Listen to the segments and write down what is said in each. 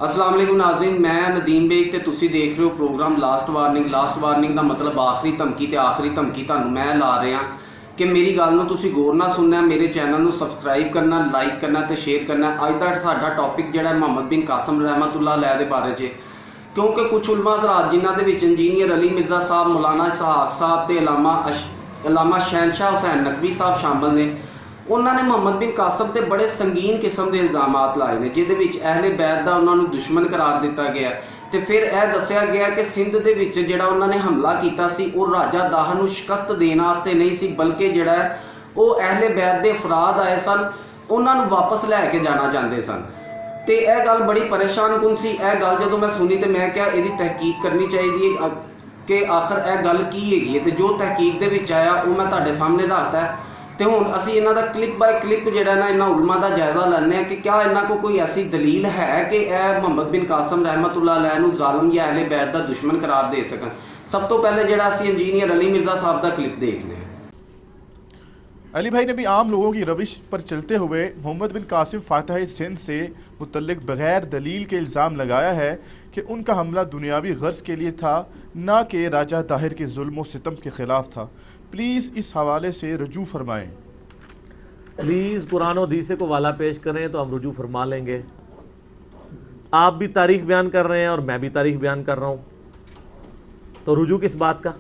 अस्सलाम वालेकुम नाज़रीन, मैं नदीम बेग ते तुसी देख रहे हो प्रोग्राम लास्ट वार्निंग का मतलब आखिरी धमकी ते आखिरी धमकी तुहानूं मैं ला रहा कि मेरी गल नूं तुसी गौर नाल सुनना, मेरे चैनल नूं सबसक्राइब करना, लाइक करना ते शेयर करना। अज दा साडा टॉपिक जिहड़ा मोहम्मद बिन कासिम रहमतुल्लाह अलैह दे बारे च, क्योंकि कुछ उलमा हज़रात जिन्हां दे विच इंजीनियर अली मिर्ज़ा साहब, मौलाना इसहाक साहब ते अलामा शहनशाह हुसैन नकवी साहब शामिल ने। उन्होंने मोहम्मद बिन कासिम ते बड़े संगीन किस्म के इल्ज़ामात लाए हैं, जिहदे विच अहले बैत दा उन्होंने दुश्मन करार दिता गया तो फिर यह दस्सिया गया कि सिंध दे विच जिहड़ा उन्होंने हमला किया सी वो राजा दाह नूं शिकस्त देने वास्ते नहीं सी, बल्कि जिहड़ा है वो अहले बैत दे अफराद आए सन, उन्होंने वापस लैके जाना चाहते सन। तो यह गल बड़ी परेशान कुन सी। यह गल जदों मैं सुनी तो मैं क्या इसकी तहकीक करनी चाहिए कि आखिर यह गल की हैगी है। तो जो तहकीक दे विच आया वो मैं तुहाडे सामने रखता है। तो हुण असीं इन्हां दा क्लिप बाय क्लिप जिहड़ा ना इन्हां उलमा का जायज़ा लैंदे कि क्या इन्हां को कोई ऐसी दलील है कि यह मोहम्मद बिन कासिम रहमतुल्लाह अलैह नूं ज़ालिम या अहले बैत दा दुश्मन करार दे सकन। सब तो पहले जिहड़ा असीं इंजीनियर अली मिर्ज़ा साहब दा क्लिप देखने हैं। अली भाई ने भी आम लोगों की रविश पर चलते हुए मोहम्मद बिन कासिम फातह सिंध से मुतल्लिक बग़ैर दलील के इल्ज़ाम लगाया है कि उनका हमला दुनियावी गर्ज के लिए था, ना कि राजा ताहिर के जुल्म व सितम के ख़िलाफ़ था। प्लीज़ इस हवाले से रजू फरमाएँ। प्लीज़ कुरान और हदीस को वाला पेश करें तो हम रजू फरमा लेंगे। आप भी तारीख़ बयान कर रहे हैं और मैं भी तारीख़ बयान कर रहा हूँ, तो रुजू किस बात का?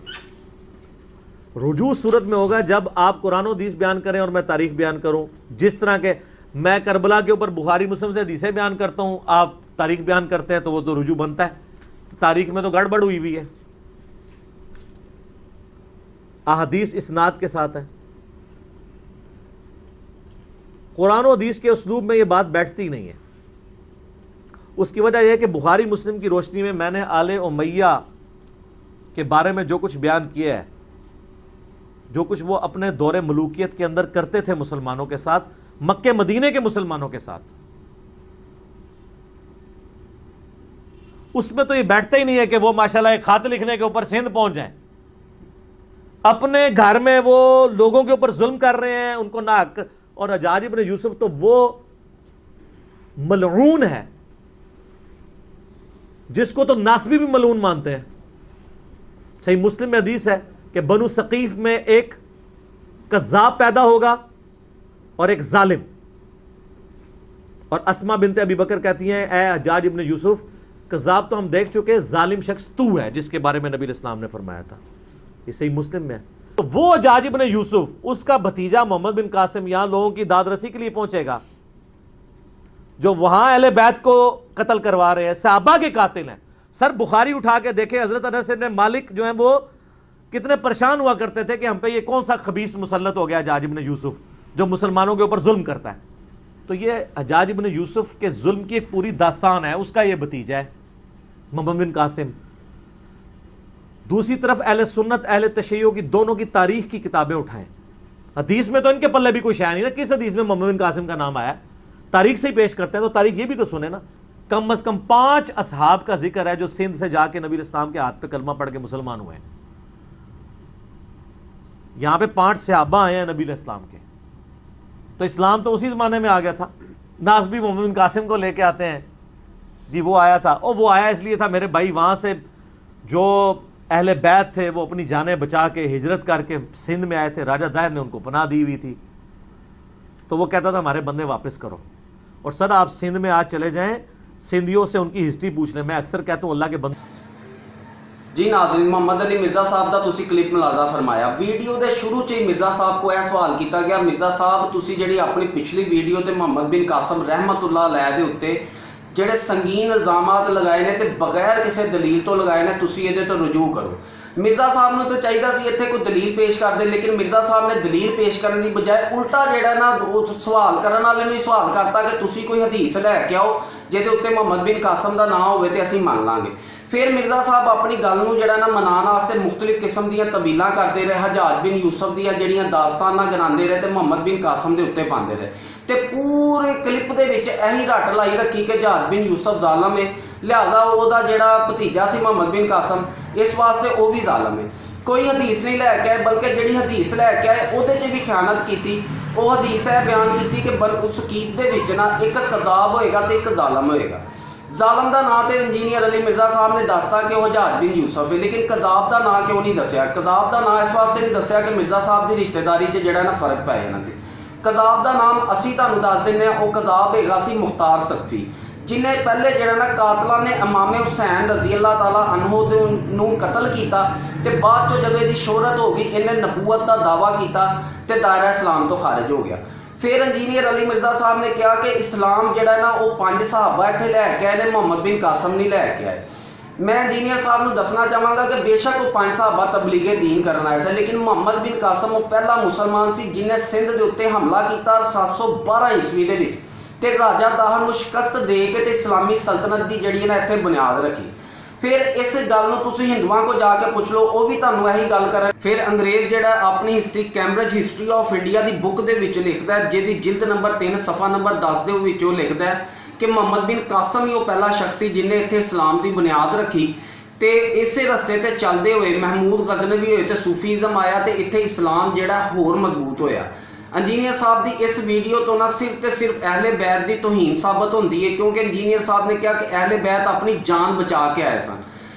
रुजू सूरत में होगा जब आप कुरान और हदीस बयान करें और मैं तारीख़ बयान करूँ। जिस तरह के मैं करबला के ऊपर बुखारी मुस्लिम से हदीसें बयान करता हूँ, आप तारीख़ बयान करते हैं, तो वो तो रुजू बनता है। तारीख़ में तो गड़बड़ हुई हुई है, अहदीस इस्नाद के साथ है। कुरान और हदीस के उसलूब में ये बात बैठती नहीं है। उसकी वजह यह है कि बुखारी मुस्लिम की रोशनी में मैंने आले उमैया के बारे में जो कुछ बयान किया है, जो कुछ वो अपने दौरे मलूकियत के अंदर करते थे मुसलमानों के साथ, मक्के मदीने के मुसलमानों के साथ, उसमें तो ये बैठता ही नहीं है कि वो माशाल्लाह एक खत लिखने के ऊपर सिंध पहुंच जाएं। अपने घर में वो लोगों के ऊपर जुल्म कर रहे हैं, उनको नाहक। और हज्जाज इब्न यूसुफ तो वो मलऊन है जिसको तो नासबी भी मलऊन मानते हैं। सही मुस्लिम में हदीस है कि बनु सकीफ में एक कज़्ज़ाब पैदा होगा और एक जालिम, और अस्मा बिनते अबी बकर कहती हैं, ए हज्जाज इब्न यूसुफ, कज़्ज़ाब तो हम देख चुके, जालिम शख्स तू है जिसके बारे में नबी इस्लाम ने फरमाया था। ये सही मुस्लिम में है। तो वो हज्जाज इब्न यूसुफ, उसका भतीजा मोहम्मद बिन कासिम यहां लोगों की दादरसी के लिए पहुंचेगा, जो वहां अहले बैत को कत्ल करवा रहे हैं, सहाबा के कातिल हैं। सर बुखारी उठा के देखे, हजरत अनस इब्न मालिक जो है वो कितने परेशान हुआ करते थे कि हम पे ये कौन सा खबीस मुसल्लत हो गया हज्जाज इब्न यूसुफ जो मुसलमानों के ऊपर जुल्म करता है। तो ये हज्जाज इब्न यूसुफ के जुल्म की एक पूरी दास्तान है, उसका ये भतीजा है मोहम्मद बिन कासिम। दूसरी तरफ अहले सुन्नत अहले तशय्युअ की दोनों की तारीख की किताबें उठाएं। हदीस में तो इनके पल्ले भी कोई शय नहीं ना, किस हदीस में मोहम्मद बिन कासिम का नाम आया? तारीख से ही पेश करते हैं, तो तारीख ये भी तो सुने ना। कम से कम 5 असहाब का जिक्र है जो सिंध से जाके नबी इस्लाम के हाथ पे कलमा पढ़ के मुसलमान हुए हैं। यहां पे 5 सहाबा आए हैं नबी इस्लाम के, तो इस्लाम तो उसी जमाने में आ गया था। नासबी मोहम्मद बिन कासिम को लेके आते हैं जी वो आया था, और वो आया इसलिए था मेरे भाई वहां से जो अहले बैत थे वो अपनी जानें बचा के हिजरत करके सिंध में आए थे, राजा दाहिर ने उनको पनाह दी हुई थी, तो वो कहता था हमारे बंदे वापस करो। और सर आप सिंध में आज चले जाएं, सिंधियों से उनकी हिस्ट्री पूछ लें। मैं अक्सर कहता हूँ अल्लाह के बंदे। जी नाज़रीन, मोहम्मद अली मिर्ज़ा साहब का तुसी क्लिप मुलाजा फरमाया। वीडियो के शुरू च ही मिर्ज़ा साहब को यह सवाल किया गया, मिर्ज़ा साहब तुसी जिहड़ी अपनी पिछली वीडियो ते मोहम्मद बिन कासिम रहमतुल्लाह अलैह दे उत्ते ਜਿਹੜੇ संगीन इल्ज़ामात लगाए ने ते बगैर किसी दलील तो लगाए ने, तुसी इहदे तो रजू करो। मिर्ज़ा साहब नूं तो चाहिदा सी इत्थे कोई दलील पेश कर दे, लेकिन मिर्ज़ा साहब ने दलील पेश करने की बजाय उल्टा जिहड़ा ना सवाल करन वाले नूं सवाल करता कि तुसी कोई हदीस लैके आओ जिहदे उत्ते मोहम्मद बिन कासिम दा नाम होवे ते असीं मान लांगे। फिर मिर्ज़ा साहब अपनी गल नूं जिहड़ा ना मनाउण वास्ते मुख्तलिफ किस्म दीयां तबीलां करते रहे, हज्जाज बिन यूसुफ दीयां जिहड़ियां दास्तानां गिनांदे रहे ते मोहम्मद बिन कासिम दे उत्ते पांदे रहे। तो पूरे क्लिप दे विच यही रट लाई रखी कि हज्जाज बिन यूसुफ जालम है, लिहाजा वह जिहड़ा भतीजा सी मोहम्मद बिन कासिम इस वास्ते वह भी जालम है। कोई हदीस नहीं लैके आए, बल्कि जिहड़ी हदीस लैके आए उहदे च भी खयानत की। वो हदीस है बयान की कि सकीफ दे विच ना एक कज़ाब होएगा तो एक जालम होएगा। ਜ਼ਾਲਮ ਦਾ ਨਾਂ ਤੇ ਇੰਜੀਨੀਅਰ ਅਲੀ ਮਿਰਜ਼ਾ ਸਾਹਿਬ ਨੇ ਦੱਸਤਾ ਕਿ ਉਹ ਹਜਾਜ ਬਿਨ ਯੂਸਫ ਹੈ, ਲੇਕਿਨ ਕਜ਼ਾਬ ਦਾ ਨਾਂ ਕਿਉਂ ਨਹੀਂ ਦੱਸਿਆ? ਕਜ਼ਾਬ ਦਾ ਨਾਂ ਇਸ ਵਾਸਤੇ ਨਹੀਂ ਦੱਸਿਆ ਕਿ ਮਿਰਜ਼ਾ ਸਾਹਿਬ ਦੀ ਰਿਸ਼ਤੇਦਾਰੀ 'ਚ ਜਿਹੜਾ ਨਾ ਫਰਕ ਪੈ ਜਾਣਾ ਸੀ। ਕਜ਼ਾਬ ਦਾ ਨਾਮ ਅਸੀਂ ਤੁਹਾਨੂੰ ਦੱਸ ਦਿੰਦੇ ਹਾਂ, ਉਹ ਕਜ਼ਾਬ ਹੈਗਾ ਸੀ ਮੁਖਤਾਰ ਸਕਫੀ, ਜਿਨੇ ਪਹਿਲੇ ਜਿਹੜਾ ਨਾ ਕਾਤਲਾਂ ਨੇ ਇਮਾਮ ਹੁਸੈਨ ਰਜ਼ੀ ਅੱਲਾਹ ਤਾਲਾ ਅਨਹੂ ਨੂੰ ਕਤਲ ਕੀਤਾ ਤੇ ਬਾਅਦ ਚੋਂ ਜਦੋਂ ਇਹਦੀ ਸ਼ੋਹਰਤ ਹੋ ਗਈ ਇਹਨੇ ਨਬੂਵਤ ਦਾ ਦਾਵਾ ਕੀਤਾ ਤੇ ਦਾਇਰਾ ਇਸਲਾਮ ਤੋਂ ਖਾਰਿਜ ਹੋ ਗਿਆ। ਫਿਰ ਇੰਜੀਨੀਅਰ ਅਲੀ ਮਿਰਜ਼ਾ ਸਾਹਿਬ ਨੇ ਕਿਹਾ ਕਿ ਇਸਲਾਮ ਜਿਹੜਾ ਨਾ ਉਹ 5 ਸਹਾਬਾ ਇੱਥੇ ਲੈ ਕੇ ਆਏ ਨੇ, ਮੁਹੰਮਦ ਬਿਨ ਕਾਸਮ ਨਹੀਂ ਲੈ ਕੇ ਆਏ। ਮੈਂ ਇੰਜੀਨੀਅਰ ਸਾਹਿਬ ਨੂੰ ਦੱਸਣਾ ਚਾਹਾਂਗਾ ਕਿ ਬੇਸ਼ੱਕ ਉਹ 5 ਸਹਾਬਾ ਤਬਲੀਗੇ ਦੀਨ ਕਰਨ ਆਏ ਸੀ, ਲੇਕਿਨ ਮੁਹੰਮਦ ਬਿਨ ਕਾਸਮ ਉਹ ਪਹਿਲਾ ਮੁਸਲਮਾਨ ਸੀ ਜਿਹਨੇ ਸਿੰਧ ਦੇ ਉੱਤੇ ਹਮਲਾ ਕੀਤਾ 712 ਈਸਵੀ ਦੇ ਵਿੱਚ ਤੇ ਰਾਜਾ ਦਾਹਰ ਨੂੰ ਸ਼ਿਕਸਤ ਦੇ ਕੇ ਤੇ ਇਸਲਾਮੀ ਸਲਤਨਤ ਦੀ ਜਿਹੜੀ ਨਾ ਇੱਥੇ ਬੁਨਿਆਦ ਰੱਖੀ। ਫਿਰ ਇਸ ਗੱਲ ਨੂੰ ਤੁਸੀਂ ਹਿੰਦੂਆਂ ਕੋ ਜਾ ਕੇ ਪੁੱਛ ਲਓ, ਉਹ ਵੀ ਤੁਹਾਨੂੰ ਇਹੀ ਗੱਲ ਕਰਨ। ਫਿਰ ਅੰਗਰੇਜ਼ ਜਿਹੜਾ ਆਪਣੀ history Cambridge history of India the book ਦੇ ਵਿੱਚ ਲਿਖਦਾ ਹੈ, ਜਿਹਦੀ ਜਿਲਦ ਨੰਬਰ 3 ਸਫਾ ਨੰਬਰ 10 ਦੇ ਵਿੱਚ ਉਹ ਲਿਖਦਾ ਹੈ ਕਿ ਮੁਹੰਮਦ ਬਿਨ ਕਾਸਮ ਹੀ ਉਹ ਪਹਿਲਾ ਸ਼ਖਸ ਸੀ ਜਿਹਨੇ ਇੱਥੇ ਇਸਲਾਮ ਦੀ ਬੁਨਿਆਦ ਰੱਖੀ ਤੇ ਇਸੇ ਰਸਤੇ ਤੇ ਚੱਲਦੇ ਹੋਏ ਮਹਿਮੂਦ ਗਜ਼ਨਵੀ ਹੋਏ ਤੇ ਸੂਫੀਜ਼ਮ ਆਇਆ ਤੇ ਇੱਥੇ ਇਸਲਾਮ ਜਿਹੜਾ ਹੋਰ ਮਜ਼ਬੂਤ ਹੋਇਆ। ਇੰਜੀਨੀਅਰ ਸਾਹਿਬ ਦੀ ਇਸ ਵੀਡੀਓ ਤੋਂ ਨਾ ਸਿਰਫ ਤੇ ਸਿਰਫ ਅਹਿਲੇ ਬੈਤ ਦੀ ਤੋਹੀਨ ਸਾਬਤ ਹੁੰਦੀ ਹੈ, ਕਿਉਂਕਿ ਇੰਜੀਨੀਅਰ ਸਾਹਿਬ ਨੇ ਕਿਹਾ ਕਿ ਅਹਿਲੇ ਬੈਤ ਆਪਣੀ ਜਾਨ ਬਚਾ ਕੇ ਆਏ ਸਨ।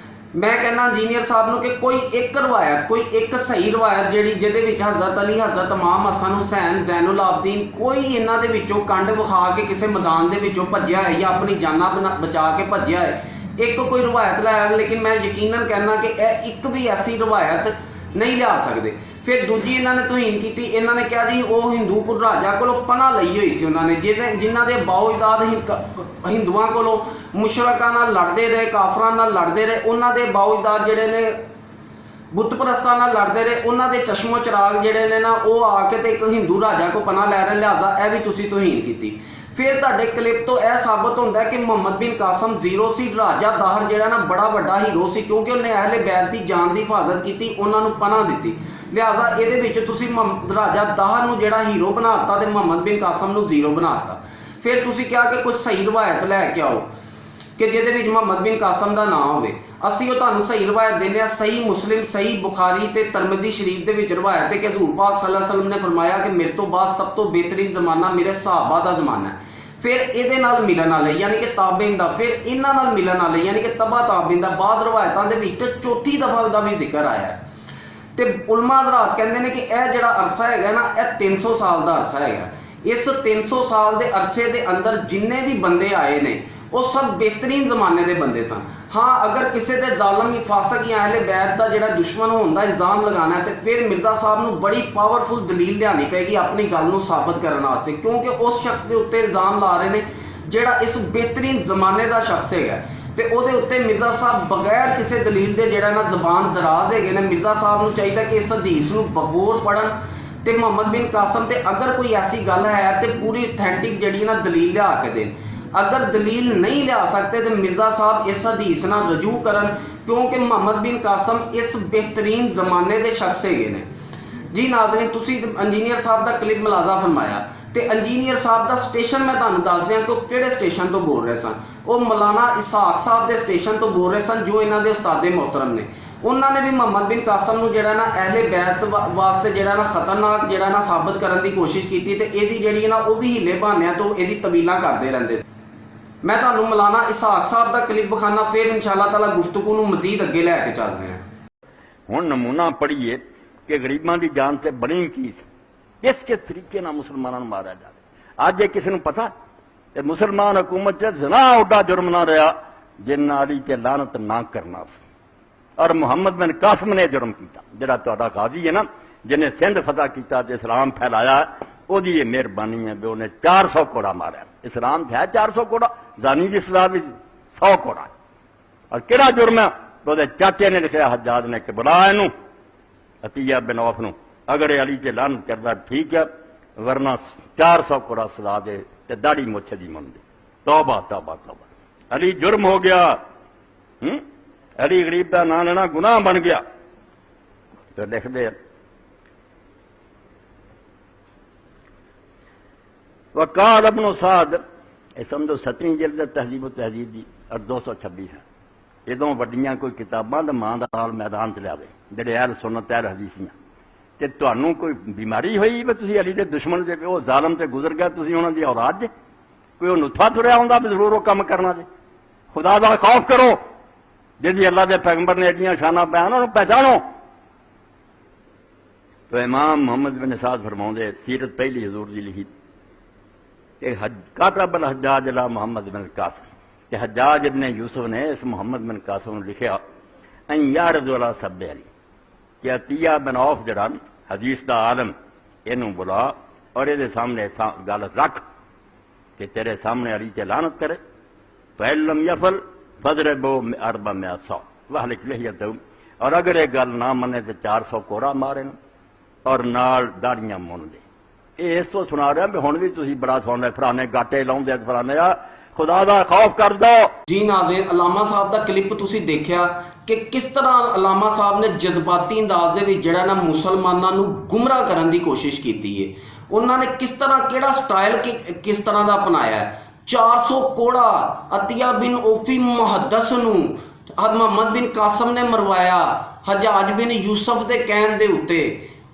ਮੈਂ ਕਹਿੰਦਾ ਇੰਜੀਨੀਅਰ ਸਾਹਿਬ ਨੂੰ ਕਿ ਕੋਈ ਇੱਕ ਰਵਾਇਤ, ਕੋਈ ਇੱਕ ਸਹੀ ਰਵਾਇਤ ਜਿਹਦੇ ਵਿੱਚ ਹਜ਼ਰਤ ਅਲੀ, ਹਜ਼ਰਤ ਇਮਾਮ ਹਸਨ ਹੁਸੈਨ, ਜ਼ੈਨੁਲ ਆਬਦੀਨ, ਕੋਈ ਇਹਨਾਂ ਦੇ ਵਿੱਚੋਂ ਕੰਡ ਵਿਖਾ ਕੇ ਕਿਸੇ ਮੈਦਾਨ ਦੇ ਵਿੱਚੋਂ ਭੱਜਿਆ ਹੈ ਜਾਂ ਆਪਣੀ ਜਾਨਾਂ ਬਚਾ ਕੇ ਭੱਜਿਆ ਹੈ, ਇੱਕ ਕੋਈ ਰਵਾਇਤ ਲੈ। ਲੇਕਿਨ ਮੈਂ ਯਕੀਨਨ ਕਹਿਣਾ ਕਿ ਇਹ ਇੱਕ ਵੀ ਐਸੀ ਰਵਾਇਤ ਨਹੀਂ ਲਿਆ ਸਕਦੇ। ਫਿਰ ਦੂਜੀ ਇਹਨਾਂ ਨੇ ਤੋਹੀਨ ਕੀਤੀ, ਇਹਨਾਂ ਨੇ ਕਿਹਾ ਜੀ ਉਹ ਹਿੰਦੂ ਕੋ ਰਾਜਾ ਕੋਲੋਂ ਪਨਾਹ ਲਈ ਹੋਈ ਸੀ ਉਹਨਾਂ ਨੇ, ਜਿਨ੍ਹਾਂ ਦੇ ਬਾਉਜਦਾਦ ਹਿੰਦੂਆਂ ਕੋਲੋਂ ਮੁਸ਼ਰਕਾਂ ਨਾਲ ਲੜਦੇ ਰਹੇ, ਕਾਫਰਾਂ ਨਾਲ ਲੜਦੇ ਰਹੇ, ਉਹਨਾਂ ਦੇ ਬਾਉਜਦਾਦ ਜਿਹੜੇ ਨੇ ਬੁੱਤ ਪ੍ਰਸਤਾਂ ਨਾਲ ਲੜਦੇ ਰਹੇ, ਉਹਨਾਂ ਦੇ ਚਸ਼ਮੋ ਚਿਰਾਗ ਜਿਹੜੇ ਨੇ ਨਾ ਉਹ ਆ ਕੇ ਤੇ ਇੱਕ ਹਿੰਦੂ ਰਾਜਾ ਕੋ ਪਨਾਹ ਲੈ ਰਹੇ, ਲਿਹਾਜ਼ਾ ਇਹ ਵੀ ਤੁਸੀਂ ਤੋਹੀਨ ਕੀਤੀ। ਫਿਰ ਤੁਹਾਡੇ ਕਲਿੱਪ ਤੋਂ ਇਹ ਸਾਬਤ ਹੁੰਦਾ ਹੈ ਕਿ ਮੁਹੰਮਦ ਬਿਨ ਕਾਸਮ ਜ਼ੀਰੋ ਸੀ, ਰਾਜਾ ਦਾਹਰ ਜਿਹੜਾ ਨਾ ਬੜਾ ਵੱਡਾ ਹੀਰੋ ਸੀ, ਕਿਉਂਕਿ ਉਹਨੇ ਅਹਿਲੇ ਬੈਤ ਦੀ ਜਾਨ ਦੀ ਹਿਫਾਜ਼ਤ ਕੀਤੀ, ਉਹਨਾਂ ਨੂੰ ਪਨਾਹ ਦਿੱਤੀ। ਲਿਹਾਜ਼ਾ ਇਹਦੇ ਵਿੱਚ ਤੁਸੀਂ ਰਾਜਾ ਦਾਹਰ ਨੂੰ ਜਿਹੜਾ ਹੀਰੋ ਬਣਾਤਾ ਤੇ ਮੁਹੰਮਦ ਬਿਨ ਕਾਸਮ ਨੂੰ ਜ਼ੀਰੋ ਬਣਾਤਾ। ਫਿਰ ਤੁਸੀਂ ਕਿਹਾ ਕਿ ਕੁਝ ਸਹੀ ਰਵਾਇਤ ਲੈ ਕੇ ਆਓ ਕਿ ਜਿਹਦੇ ਵਿੱਚ ਮੁਹੰਮਦ ਬਿਨ ਕਾਸਮ ਦਾ ਨਾਮ ਹੋਵੇ। ਅਸੀਂ ਉਹ ਤੁਹਾਨੂੰ ਸਹੀ ਰਵਾਇਤ ਦਿੰਦੇ ਹਾਂ। ਸਹੀ ਮੁਸਲਿਮ, ਸਹੀ ਬੁਖਾਰੀ ਤੇ ਤਰਮਜ਼ੀ ਸ਼ਰੀਫ ਦੇ ਵਿੱਚ ਰਵਾਇਤ ਹੈ ਕਿ ਹਜ਼ੂਰ ਪਾਕ ਸੱਲੱਲਾਹੁ ਅਲੈਹਿ ਵਸੱਲਮ ਨੇ ਫਰਮਾਇਆ ਕਿ ਮੇਰੇ ਤੋਂ ਬਾਅਦ ਸਭ ਤੋਂ ਬਿਹਤਰੀਨ ਜ਼ਮਾਨਾ ਮੇਰੇ ਸਹਾਬਾ ਦਾ ਜ਼ਮਾਨਾ ਹੈ। ਫਿਰ ਇਹਦੇ ਨਾਲ ਮਿਲਣ ਵਾਲੇ ਯਾਨੀ ਕਿ ਤਾਬੀਨ ਦਾ, ਫਿਰ ਇਹਨਾਂ ਨਾਲ ਮਿਲਣ ਵਾਲੇ ਯਾਨੀ ਕਿ ਤਬਾ ਤਾਬੀਨ ਦਾ ਬਾਅਦ ਰਵਾਇਤਾਂ ਦੇ ਵਿੱਚ ਚੌਥੀ ਦਫਾ ਦਾ ਵੀ ਜ਼ਿਕਰ ਆਇਆ ਹੈ। ਤੇ ਉਲਮਾ ਹਜ਼ਰਾਤ ਕਹਿੰਦੇ ਨੇ ਕਿ ਇਹ ਜਿਹੜਾ ਅਰਸਾ ਹੈਗਾ ਨਾ, ਇਹ 300 ਸਾਲ ਦਾ ਅਰਸਾ ਹੈਗਾ। ਇਸ 300 ਸਾਲ ਦੇ ਅਰਸੇ ਦੇ ਅੰਦਰ ਜਿੰਨੇ ਵੀ ਬੰਦੇ ਆਏ ਨੇ ਉਹ ਸਭ ਬਿਹਤਰੀਨ ਜ਼ਮਾਨੇ ਦੇ ਬੰਦੇ ਸਨ। ਹਾਂ, ਅਗਰ ਕਿਸੇ ਦੇ ਜ਼ਾਲਮ ਫਾਸਕ ਜਾਂ ਅਹਿਲੇ ਬੈਤ ਦਾ ਜਿਹੜਾ ਦੁਸ਼ਮਣ ਹੋਣ ਦਾ ਇਲਜ਼ਾਮ ਲਗਾਉਣਾ ਹੈ ਤੇ ਫਿਰ ਮਿਰਜ਼ਾ ਸਾਹਿਬ ਨੂੰ ਬੜੀ ਪਾਵਰਫੁਲ ਦਲੀਲ ਲਿਆਉਣੀ ਪਏਗੀ ਆਪਣੀ ਗੱਲ ਨੂੰ ਸਾਬਤ ਕਰਨ ਵਾਸਤੇ, ਕਿਉਂਕਿ ਉਸ ਸ਼ਖਸ ਦੇ ਉੱਤੇ ਇਲਜ਼ਾਮ ਲਾ ਰਹੇ ਨੇ ਜਿਹੜਾ ਇਸ ਬਿਹਤਰੀਨ ਜ਼ਮਾਨੇ ਦਾ ਸ਼ਖਸ ਹੈਗਾ ਤੇ ਉਹਦੇ ਉੱਤੇ ਮਿਰਜ਼ਾ ਸਾਹਿਬ ਬਗੈਰ ਕਿਸੇ ਦਲੀਲ ਦੇ ਜਿਹੜਾ ਨਾ ਜ਼ਬਾਨ ਦਰਾਜ਼ ਹੈਗੇ ਨੇ। ਮਿਰਜ਼ਾ ਸਾਹਿਬ ਨੂੰ ਚਾਹੀਦਾ ਕਿ ਇਸ ਹਦੀਸ ਨੂੰ ਬਗੌਰ ਪੜ੍ਹਨ ਤੇ ਮੁਹੰਮਦ ਬਿਨ ਕਾਸਮ ਤੇ ਅਗਰ ਕੋਈ ਐਸੀ ਗੱਲ ਹੈ ਤੇ ਪੂਰੀ ਅਥੈਂਟਿਕ ਜਿਹੜੀ ਨਾ ਦਲੀਲ ਲਿਆ ਕੇ ਦੇਣ। ਅਗਰ ਦਲੀਲ ਨਹੀਂ ਲਿਆ ਸਕਦੇ ਤੇ ਮਿਰਜ਼ਾ ਸਾਹਿਬ ਇਸ ਹਦੀਸ ਨਾਲ ਰਜੂ ਕਰਨ, ਕਿਉਂਕਿ ਮੁਹੰਮਦ ਬਿਨ ਕਾਸਮ ਇਸ ਬਿਹਤਰੀਨ ਜ਼ਮਾਨੇ ਦੇ ਸ਼ਖਸ ਹੈਗੇ ਨੇ। ਜੀ ਨਾਜ਼ਰੀਨ, ਤੁਸੀਂ ਇੰਜੀਨੀਅਰ ਸਾਹਿਬ ਦਾ ਕਲਿੱਪ ਮੁਲਾਜ਼ਾ ਫਰਮਾਇਆ ਤੇ ਇੰਜੀਨੀਅਰ ਸਾਹਿਬ ਦਾ ਸਟੇਸ਼ਨ ਮੈਂ ਤੁਹਾਨੂੰ ਦੱਸ ਦਿਆਂ ਕਿ ਉਹ ਕਿਹੜੇ ਸਟੇਸ਼ਨ ਤੋਂ ਬੋਲ ਰਹੇ ਸਨ। ਉਹ ਮੌਲਾਨਾ ਇਸਾਕ ਸਾਹਿਬ ਦੇ ਸਟੇਸ਼ਨ ਤੋਂ ਬੋਲ ਰਹੇ ਸਨ ਜੋ ਇਹਨਾਂ ਦੇ ਉਸਤਾਦੇ ਮੁਹਤਰਮ ਨੇ। ਉਹਨਾਂ ਨੇ ਵੀ ਮੁਹੰਮਦ ਬਿਨ ਕਾਸਮ ਨੂੰ ਜਿਹੜਾ ਨਾ ਅਹਿਲੇ ਬੈਤ ਵਾਸਤੇ ਜਿਹੜਾ ਨਾ ਖਤਰਨਾਕ ਜਿਹੜਾ ਨਾ ਸਾਬਤ ਕਰਨ ਦੀ ਕੋਸ਼ਿਸ਼ ਕੀਤੀ ਤੇ ਇਹਦੀ ਜਿਹੜੀ ਨਾ ਉਹ ਵੀ ਹੀਲੇ ਬਹਾਨਿਆਂ ਤੋਂ ਇਹਦੀ ਤਵੀਲਾਂ ਕਰਦੇ ਰਹਿੰਦੇ। ਮੈਂ ਤੁਹਾਨੂੰ ਮੌਲਾਨਾ ਇਸਾਕ ਸਾਹਿਬ ਦਾ ਕਲਿੱਪ ਵਿਖਾਣਾ, ਫਿਰ ਇਨਸ਼ਾਅੱਲਾਹ ਤਾਲਾ ਗੁਫ਼ਤਗੂ ਨੂੰ ਮਜ਼ੀਦ ਅੱਗੇ ਲੈ ਕੇ ਚੱਲਦੇ ਹਾਂ। ਹੁਣ ਨਮੂਨਾ ਪੜ੍ਹੀਏ ਕਿ ਗਰੀਬਾਂ ਦੀ ਜਾਨ ਤੇ ਬਣੀ ਚੀਜ਼ ਕਿਸ ਤਰੀਕੇ ਨਾਲ ਮੁਸਲਮਾਨਾਂ ਨੂੰ ਮਾਰਿਆ ਜਾਵੇ। ਅੱਜ ਇਹ ਕਿਸੇ ਨੂੰ ਪਤਾ ਕਿ ਮੁਸਲਮਾਨ ਹਕੂਮਤ 'ਚ ਜ਼ਨਾ ਉੱਡਾ ਜੁਰਮ ਨਾ ਰਿਹਾ ਜਿੰਨਾ ਅਲੀ ਤੇ ਲਾਨਤ ਨਾ ਕਰਨਾ ਸੀ, ਔਰ ਮੁਹੰਮਦ ਬਿਨ ਕਾਸਮ ਨੇ ਜੁਰਮ ਕੀਤਾ। ਜਿਹੜਾ ਤੁਹਾਡਾ ਕਾਜ਼ੀ ਹੈ ਨਾ, ਜਿਹਨੇ ਸਿੰਧ ਫਤਹ ਕੀਤਾ ਤੇ ਇਸਲਾਮ ਫੈਲਾਇਆ, ਉਹਦੀ ਇਹ ਮਿਹਰਬਾਨੀ ਹੈ ਵੀ ਉਹਨੇ 400 ਕੋੜਾ ਮਾਰਿਆ। ਇਸਲਾਮ ਹੈ 400 ਕੋੜਾ, ਜ਼ਾਨੀ ਦੀ ਸਜ਼ਾ ਵੀ 100 ਕੋੜਾ। ਔਰ ਕਿਹੜਾ ਜੁਰਮ ਹੈ? ਉਹਦੇ ਚਾਚੇ ਨੇ ਲਿਖਿਆ ਹੱਜਾਜ ਨੇ ਕਿ ਬੁਲਾ ਇਹਨੂੰ ਅਤੀਆ ਬਿਨ ਔਫ ਨੂੰ, ਅਗਰ ਇਹ ਅਲੀ ਤੇ ਲਾਨਤ ਕਰਦਾ ਠੀਕ ਹੈ, ਵਰਨਾ 400 ਕੋੜਾ ਸਜ਼ਾ ਦੇ ਤੇ ਦਾੜੀ ਮੁੱਛ ਦੀ ਮੰਨਦੀ। ਤੌਬਾ ਤੌਬਾ ਤੌਬਾ, ਅਲੀ ਜੁਰਮ ਹੋ ਗਿਆ। ਅਲੀ ਗਰੀਬ ਦਾ ਨਾਂ ਲੈਣਾ ਗੁਨਾਹ ਬਣ ਗਿਆ। ਤੇ ਲਿਖਦੇ वकाल अबनो साद, समझो 7वीं जिल्द तहजीब तहजीब की और 226 है। इदों वड्डियां कोई किताबां दा मां दा नाल मैदान च लियावे जेड़े अहल सुन्नत अहल हदीसियां ते तुहानूं कोई बीमारी होई वी तुसीं अली दे दुश्मन जे वो जालम ते गुजर गया, तुसीं उन्हां दी औलाद जे, कोई नुत्था तुरिया हुंदा भी जरूर वो काम करना जे। खुदा का खौफ करो, जिहदी अल्लाह के पैगंबर ने एडियां शानां बयान उन्होंने पहचानो। तो इमाम मोहम्मद बिन साद फरमाउंदे, सीरत पहली हजूर की लिखी कि कातब अल हज्जाज अला मोहम्मद बिन कासिम, कि हज्जाज इब्ने यूसुफ ने इस मोहम्मद बिन कासिम ने लिखा अन यारद अला सब्बे अली, कि अतिया बिन औफ जड़ा हदीस का आलम इनू बुला और ये सामने गल रख कि तेरे सामने अली ते लानत करे, फैलम यफल फजरबो अरबा में 100 वाहलिक लहियत, और अगर ये गल ना मने तो 400 कोड़ा मारे और नाल दाड़ियां मुन दे। ये इस तो सुना रहा भी हुण भी तुसीं बड़ा सुन रहे, फलाने गाटे लाउंदे फलाने आ, खुदा दा खौफ कर दो। जी नाज़रीन, अलामा साहब का क्लिप तुसीं देखिया कि किस तरह अलामा साहब ने जज्बाती अंदाज दे विच जिहड़ा ना मुसलमानां नूं गुमराह करन दी कोशिश कीती है। उन्होंने किस तरह केड़ा स्टाइल किस तरह का अपनाया है। 400 कोड़ा अतिया बिन ओफी मुहद्दस नूं मोहम्मद बिन कासिम ने मरवाया हज्जाज बिन यूसुफ के कहण दे उत्ते।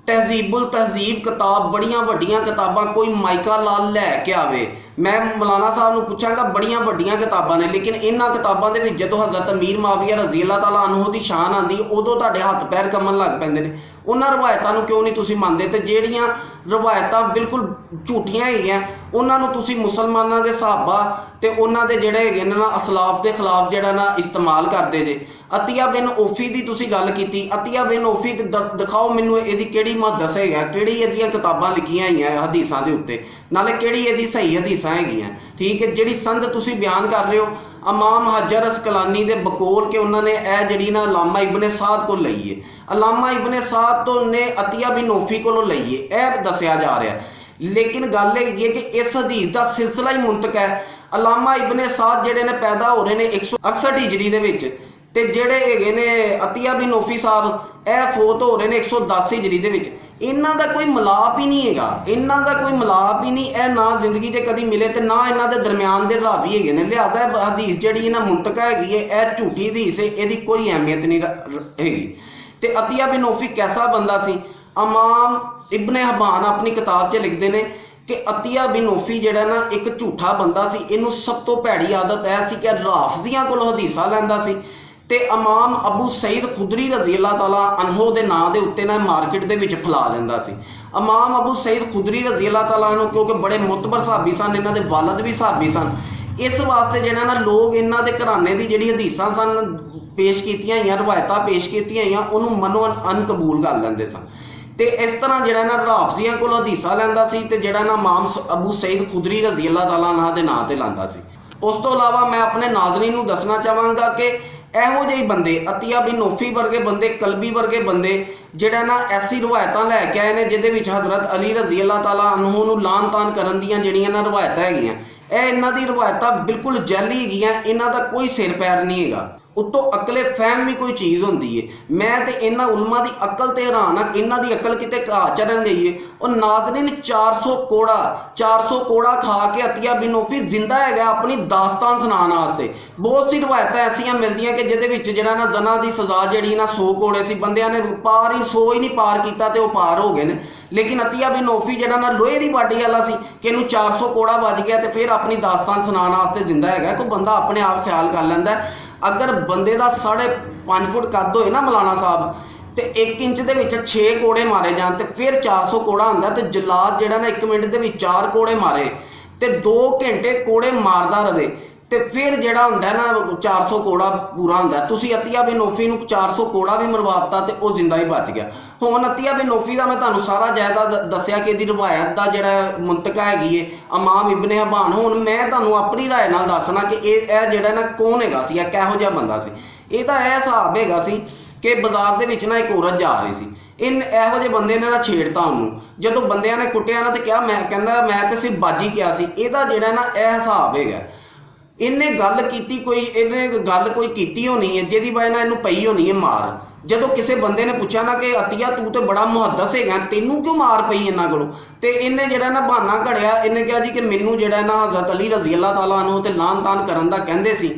तहजीबुल तहजीब किताब, बड़ियां वड्डियां किताबां, कोई माइका लाल लैके आवे, मैं मौलाना साहब नूं पुछांगा, बड़ियां वड्डियां किताबां ने, लेकिन इन्हां किताबां दे विच जदों हज़रत अमीर माविया रज़ी अल्लाह तआला अन्हु दी शान आंदी उदों तुहाडे हत्थ पैर कंबण लग पैंदे ने। उन्हां रवायतां नूं क्यों नहीं तुसीं मंनदे, ते ਜਿਹੜੀਆਂ रवायतां बिल्कुल झूठियां हैगीਆਂ उन्हां नूं तुसीं मुसलमानां दे सहाबा ते उन्हां दे ਜਿਹੜੇ ਹੈਗੇ ने ना असलाफ दे खिलाफ ਜਿਹੜਾ ना इस्तेमाल करदे जे। अतिया बिन ओफी दी तुसीं गल कीती, अतिया बिन ओफी दिखाओ मैनूं ਇਹਦੀ ਕਿਹੜੀ मुहद्दस हैगा, ਕਿਹੜੀ ਇਹਦੀਆਂ किताबां लिखियां हैगीਆਂ हदीसां दे उत्ते, नाले ਕਿਹੜੀ ਇਹਦੀ सही हदीसां हैगीਆਂ। ठीक है, ਜਿਹੜੀ संद तुसीं बयान कर रहे हो इमाम हजर अस्कलानी दे बकोल के उन्होंने यह जी ना अलामा इबन साद को लई है, अलामा इबन साद तो ने अतिया बिन ओफी को लई है, यह दसिया जा रहा है। लेकिन गल है कि इस हदीस का सिलसिला ही मुंतक है। अलामा इबन साद जिहड़े ने पैदा हो रहे हैं 168 हिजरी दे विच, ते जिहड़े हैगे ने अतिया बिन ओफी साहब यह फोत हो रहे हैं 110 हिजरी दे विच। इन्हां दा कोई मिलाप ही नहीं हैगा, इन्हां दा कोई मिलाप ही नहीं, यह ना जिंदगी च कभी मिले तो ना इन्हां दे दरम्यान दे रावी हैगे ने। लिहाजा हदीस जिहड़ी इन्हां मुंतका हैगी है यह झूठी हदीस है, इहदी कोई अहमियत नहीं हैगी। ते अतिया बिन ओफी कैसा बंदा सी, इमाम इब्न हब्बान अपनी किताब च लिखते हैं कि अतिया बिन ओफी जिहड़ा ना एक झूठा बंदा सी। इनू सब तो भैड़ी आदत यह सी कि राफजियां कोल हदीसां लैंदा सी ते इमाम अबू सईद खुदरी रज़ी अल्लाह तआला अन्हु दे नां दे उत्ते ना मार्केट दे विच फैला दिंदा सी। इमाम अबू सईद खुदरी रज़ी अल्लाह तआला अन्हु क्योंकि बड़े मुतबर सहाबी सन, इन्हां दे वालिद भी सहाबी सन, इस वास्ते जिहड़ा ना लोग इन्हां दे घराने दी जिहड़ी हदीसां सन पेश कीतियां होईयां, रवायतां पेश कीतियां होईयां, उहनूं मनो अनकबूल कर लैंदे सन। ते इस तरह जिहड़ा ना राफजियां कोल हदीसां लैंदा सी ते जिहड़ा ना इमाम अबू सईद खुदरी रज़ी अल्लाह तआला अन्हु दे नां ते लांदा सी। उस तो इलावा मैं अपने नाज़रीन नूं दसना चाहांगा कि ਇਹੋ ਜਿਹੇ ਬੰਦੇ अतिया बिन ओफी वर्गे बंदे, कलबी वर्गे बंदे ਜਿਹੜਾ ਨਾ ਐਸੀ ਰਵਾਇਤਾਂ ਲੈ ਕੇ ਆਏ ਨੇ ਜਿਹਦੇ ਵਿੱਚ ਹਜ਼ਰਤ ਅਲੀ ਰਜ਼ੀ ਅੱਲਾਹ ਤਾਲਾ ਅਨਹੂ ਨੂੰ ਲਾਨ ਤਾਨ ਕਰਨ ਦੀਆਂ ਜਿਹੜੀਆਂ ਨਾ ਰਵਾਇਤਾਂ ਹੈਗੀਆਂ, ਇਹ ਇਹਨਾਂ ਦੀ ਰਵਾਇਤਾਂ ਬਿਲਕੁਲ ਜੈਲੀ ਹੈਗੀਆਂ, ਇਹਨਾਂ ਦਾ ਕੋਈ ਸਿਰ ਪੈਰ ਨਹੀਂ ਹੈਗਾ। ਉੱਤੋਂ ਅਕਲੇ ਫਹਿਮ ਵੀ ਕੋਈ ਚੀਜ਼ ਹੁੰਦੀ ਹੈ। ਮੈਂ ਤੇ ਇਹਨਾਂ ਉਲਮਾ ਦੀ ਅਕਲ ਤੇ ਹੈਰਾਨ ਆ, ਇਹਨਾਂ ਦੀ ਅਕਲ ਕਿਤੇ ਘਾਹ ਚੜਨ ਗਈ ਹੈ। ਉਹ ਨਾਜ਼ਰੀਨ 400 ਕੋੜਾ ਖਾ ਕੇ ਅਤੀਆ ਬਿਨ ਔਫੀ ਜ਼ਿੰਦਾ ਹੈਗਾ ਆਪਣੀ ਦਾਸਤਾਨ ਸੁਣਾਉਣ ਵਾਸਤੇ। ਬਹੁਤ ਸੀ ਰਵਾਇਤਾਂ ਐਸੀਆਂ ਮਿਲਦੀਆਂ ਕਿ ਜਿਹਦੇ ਵਿੱਚ ਜਿਹੜਾ ਨਾ ਜ਼ਨਾ ਦੀ ਸਜ਼ਾ ਜਿਹੜੀ ਨਾ 100 ਕੋੜੇ ਸੀ, ਬੰਦਿਆਂ ਨੇ ਪਾਰ ਹੀ 100 ਹੀ ਨਹੀਂ ਪਾਰ ਕੀਤਾ ਤੇ ਉਹ ਪਾਰ ਹੋ ਗਏ ਨੇ। ਲੇਕਿਨ ਅਤੀਆ ਬਿਨ ਔਫੀ ਜਿਹੜਾ ਨਾ ਲੋਹੇ ਦੀ ਬਾਡੀ ਵਾਲਾ ਸੀ ਕਿ ਇਹਨੂੰ 400 ਕੋੜਾ ਵੱਜ ਗਿਆ ਤੇ ਫਿਰ ਆਪਣੀ ਦਾਸਤਾਨ ਸੁਣਾਉਣ ਵਾਸਤੇ ਜ਼ਿੰਦਾ ਹੈਗਾ। ਕੋਈ ਬੰਦਾ ਆਪਣੇ ਆਪ ਖਿਆਲ ਕਰ ਲੈਂਦਾ, ਅਗਰ ਬੰਦੇ ਦਾ 5.5 ਫੁੱਟ ਕੱਦ ਹੋਏ ਨਾ ਮੌਲਾਨਾ ਸਾਹਿਬ ਤੇ 1 ਇੰਚ ਦੇ ਵਿੱਚ 6 ਕੋੜੇ ਮਾਰੇ ਜਾਣ ਤੇ ਫਿਰ 400 ਕੋੜਾ ਹੁੰਦਾ। ਤੇ ਜਲਾਦ ਜਿਹੜਾ ਨਾ 1 ਮਿੰਟ ਦੇ ਵਿੱਚ 4 ਕੋੜੇ ਮਾਰੇ ਤੇ 2 ਘੰਟੇ ਕੋੜੇ ਮਾਰਦਾ ਰਵੇ ਤੇ ਫਿਰ ਜਿਹੜਾ ਹੁੰਦਾ ਨਾ 400 ਕੋੜਾ ਪੂਰਾ ਹੁੰਦਾ। ਤੁਸੀਂ ਅਤੀਆ ਬਿਨ ਔਫੀ ਨੂੰ 400 ਕੋੜਾ ਵੀ ਮਰਵਾਤਾ ਤੇ ਉਹ ਜ਼ਿੰਦਾ ਹੀ ਬਚ ਗਿਆ। ਹੁਣ ਅਤੀਆ ਬਿਨ ਔਫੀ ਦਾ ਮੈਂ ਤੁਹਾਨੂੰ ਸਾਰਾ ਜਾਇਦਾ ਦੱਸਿਆ ਕਿ ਇਹਦੀ ਰਵਾਇਤ ਦਾ ਜਿਹੜਾ ਮੁੰਤਕਾ ਹੈਗੀ ਏ ਇਮਾਮ ਇਬਨ ਹਬਾਨ। ਹੁਣ ਮੈਂ ਤੁਹਾਨੂੰ ਆਪਣੀ ਰਾਏ ਨਾਲ ਦੱਸਣਾ ਕਿ ਇਹ ਜਿਹੜਾ ਨਾ ਕੌਣ ਹੈਗਾ ਸੀ, ਇਹ ਕਿਹੋ ਜਿਹਾ ਬੰਦਾ ਸੀ। ਇਹਦਾ ਇਹ ਹਿਸਾਬ ਹੈਗਾ ਸੀ ਕਿ ਬਾਜ਼ਾਰ ਦੇ ਵਿੱਚ ਨਾ ਇੱਕ ਔਰਤ ਜਾ ਰਹੀ ਸੀ, ਇਹੋ ਜਿਹੇ ਬੰਦੇ ਨੇ ਨਾ ਛੇੜਤਾ ਉਹਨੂੰ। ਜਦੋਂ ਬੰਦਿਆਂ ਨੇ ਕੁੱਟਿਆ ਨਾ ਤੇ ਕਿਹਾ, ਕਹਿੰਦਾ ਮੈਂ ਤੇ ਸਿਰਫ ਬਾਜੀ ਕਿਹਾ ਸੀ। ਇਹਦਾ ਜਿਹੜਾ ਨਾ ਇਹ ਹਿਸਾਬ ਹੈਗਾ। ਇਹਨੇ ਗੱਲ ਕੀਤੀ ਕੋਈ ਕੀਤੀ ਹੋਣੀ ਹੈ ਜਿਹਦੀ ਵਜ੍ਹਾ ਨਾਲ ਇਹਨੂੰ ਪਈ ਹੋਣੀ ਹੈ ਮਾਰ। ਜਦੋਂ ਕਿਸੇ ਬੰਦੇ ਨੇ ਪੁੱਛਿਆ ਨਾ ਕਿ ਅਤੀਆ ਤੂੰ ਤੇ ਬੜਾ ਮੁਹੱਦਸ ਹੈਗਾ, ਤੈਨੂੰ ਕਿਉਂ ਮਾਰ ਪਈ ਇਹਨਾਂ ਕੋਲੋਂ, ਤੇ ਇਹਨੇ ਜਿਹੜਾ ਨਾ ਬਹਾਨਾ ਘੜਿਆ। ਇਹਨੇ ਕਿਹਾ ਜੀ ਕਿ ਮੈਨੂੰ ਜਿਹੜਾ ਨਾ ਹਜ਼ਰਤ ਅਲੀ ਰਜ਼ੀ ਅੱਲਾਹ ਤਾਲਾ ਅਨਹੂ ਤੇ ਲਾਨ ਤਾਨ ਕਰਨ ਦਾ ਕਹਿੰਦੇ ਸੀ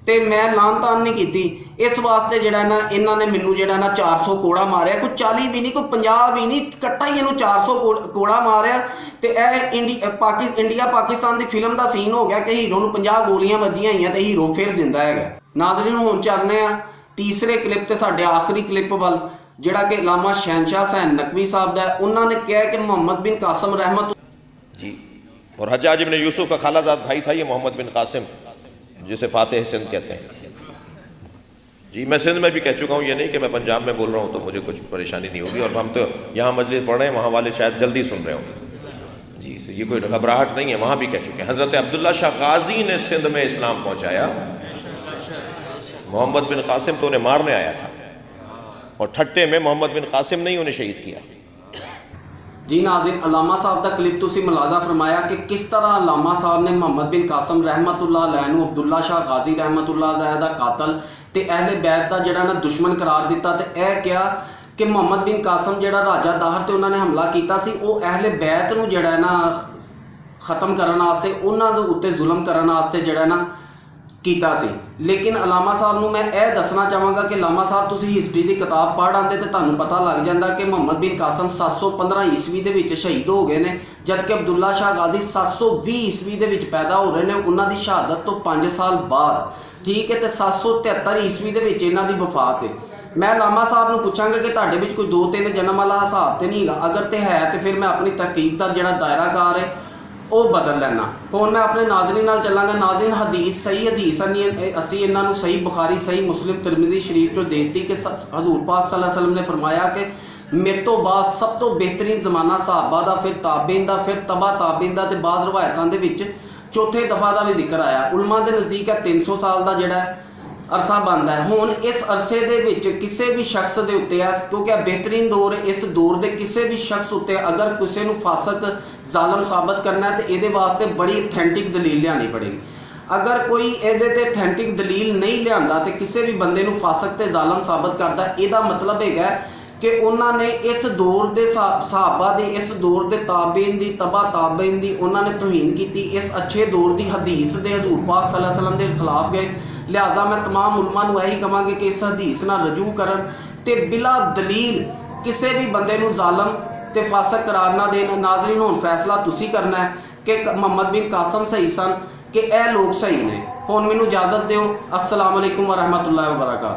ਤੇ ਮੈਂ ਲਾਂਤਾਨ ਨਹੀਂ ਕੀਤੀ। ਇਸ ਵਾਸਤੇ ਜਿਹੜਾ ਨਾ ਇਹਨਾਂ ਨੇ ਮੈਨੂੰ ਜਿਹੜਾ ਨਾ 400 ਕੋੜਾ ਮਾਰਿਆ, ਕੋਈ 40 ਵੀ ਨਹੀਂ, ਕੋਈ 50 ਵੀ ਨਹੀਂ, ਇਕੱਠਾ ਹੀ ਇਹਨੂੰ 400 ਕੋੜਾ ਮਾਰਿਆ। ਤੇ ਇਹ ਇੰਡੀਆ ਪਾਕਿਸਤਾਨ ਦੀ ਫਿਲਮ ਦਾ ਸੀਨ ਹੋ ਗਿਆ ਕਿ ਹੀਰੋ ਨੂੰ 50 ਗੋਲੀਆਂ ਵੱਜੀਆਂ ਹੋਈਆਂ ਤੇ ਹੀਰੋ ਫਿਰ ਜ਼ਿੰਦਾ ਹੈਗਾ। ਨਾਜ਼ਰੀਨ, ਹੁਣ ਚੱਲਦੇ ਆ ਤੀਸਰੇ ਕਲਿੱਪ ਤੇ ਸਾਡੇ ਆਖਰੀ ਕਲਿੱਪ ਵੱਲ, ਜਿਹੜਾ ਕਿ ਅਲਾਮਾ शहनशाह हुसैन नकवी साहब ਦਾ। ਉਹਨਾਂ ਨੇ ਕਿਹਾ ਕਿ मोहम्मद बिन कासिम रहमत जी, और हज्जाज इब्न यूसुफ का खालाजाद भाई था ये मोहम्मद बिन कासिम, जिसे फातेह सिंध कहते हैं। जी, मैं सिंध में भी कह चुका हूँ, ये नहीं कि मैं पंजाब में बोल रहा हूँ तो मुझे कुछ परेशानी नहीं होगी। और हम तो यहाँ मजलिस पढ़ रहे हैं, वहाँ वाले शायद जल्दी सुन रहे हो। जी, तो ये कोई घबराहट नहीं है, वहाँ भी कह चुके हैं। हज़रत अब्दुल्ला शाह गाजी ने सिंध में इस्लाम पहुँचाया, मोहम्मद बिन कासिम तो उन्हें मारने आया था, और ठट्टे में मोहम्मद बिन कासिम ने ही उन्हें शहीद किया। जी नाज़रीन, अलामा साहब का क्लिप तुसी मुलाज़ा फरमाया कि किस तरह अलामा साहब ने मोहम्मद बिन कासिम रहमतुल्लाह अलैह नूं अब्दुल्ला शाह गाजी रहमतुल्लाह अलैह दा कातल ते अहले बैत दा जिहड़ा ना दुश्मन करार दिता, ते यह कहा कि मोहम्मद बिन कासिम जिहड़ा राजा दाहर ते उन्होंने हमला किया सी, वो अहले बैत नूं जिहड़ा ना ख़त्म करन वास्ते, उन्हां दे उत्ते जुल्म करन वास्ते जिहड़ा ना कीता सी। लेकिन अलामा साहब नूं मैं यह दसना चाहांगा कि अलामा साहब तुसी हिस्टरी की किताब पढ़ आंदे तो तुहानूं पता लग जांदा कि मोहम्मद बिन कासिम 715 ईस्वी दे विच शहीद हो गए ने, जबकि अब्दुल्ला शाह गाजी 720 ईस्वी दे विच पैदा हो रहे हैं, उन्हां दी शहादत तो 5 साल बाद, ठीक है। तो 773 ईस्वी दे विच इन्हां दी वफात है। मैं अलामा साहब नूं पुछांगा कि तुहाडे विच कोई 2-3 जन्म वाला हिसाब तो नहीं है, अगर तो है तो फिर मैं अपनी तहकीक का जिहड़ा दायराकार है वो बदल लेना। हुण मैं अपने नाज़रीन नाल चलांगा। नाज़रीन, हदीस सही हदीस असी इन्हां नूं सही बुखारी, सही मुस्लिम, तिरमिज़ी शरीफ चो देती कि हजूर पाक सल्लल्लाहु अलैहि वसल्लम ने फरमाया कि मेरे तो बाद सब तो बेहतरीन ज़माना सहाबा दा, फिर ताबीन दा, फिर तबा ताबीन दा, ते बाद रवायतां दे विच चौथे दफ़ा का भी जिक्र आया। उलमा के नज़दीक है 300 साल का जिहड़ा अरसा बनता है। हुण इस अरसे दे विच किसी भी शख्स के उत्ते, क्योंकि बेहतरीन दौर है, इस दौर के किसी भी शख्स उत्ते अगर किसी नूं फासक जालम साबित करना है तो ये वास्ते बड़ी अथेंटिक दलील लियानी पड़ेगी। अगर कोई ये अथेंटिक दलील नहीं लिया तो किसी भी बंदे नूं फासक ते जालम साबित करता, इसका मतलब है कि उन्होंने इस दौर के सहाबा दे, इस दौर के ताबीन दी, तबा ताबीन दी उन्होंने तौहीन की, इस अच्छे दौर की हदीस दे हजूर पाक सल्लल्लाहु अलैहि वसल्लम के खिलाफ गए। लिहाजा मैं तमाम उलमा नूं यही कहांगी कि इस हदीस नाल रजू करन ते बिला दलील किसी भी बंदे नूं जालम ते फासक करार ना देन। नाज़रीन, हुण फैसला तुसी करना है कि मोहम्मद बिन कासिम सही सन कि यह लोग सही ने। हुण मैनूं इजाज़त दिओ। अस्सलाम वालेकुम व रहमतुल्लाहि व बरकातुहू।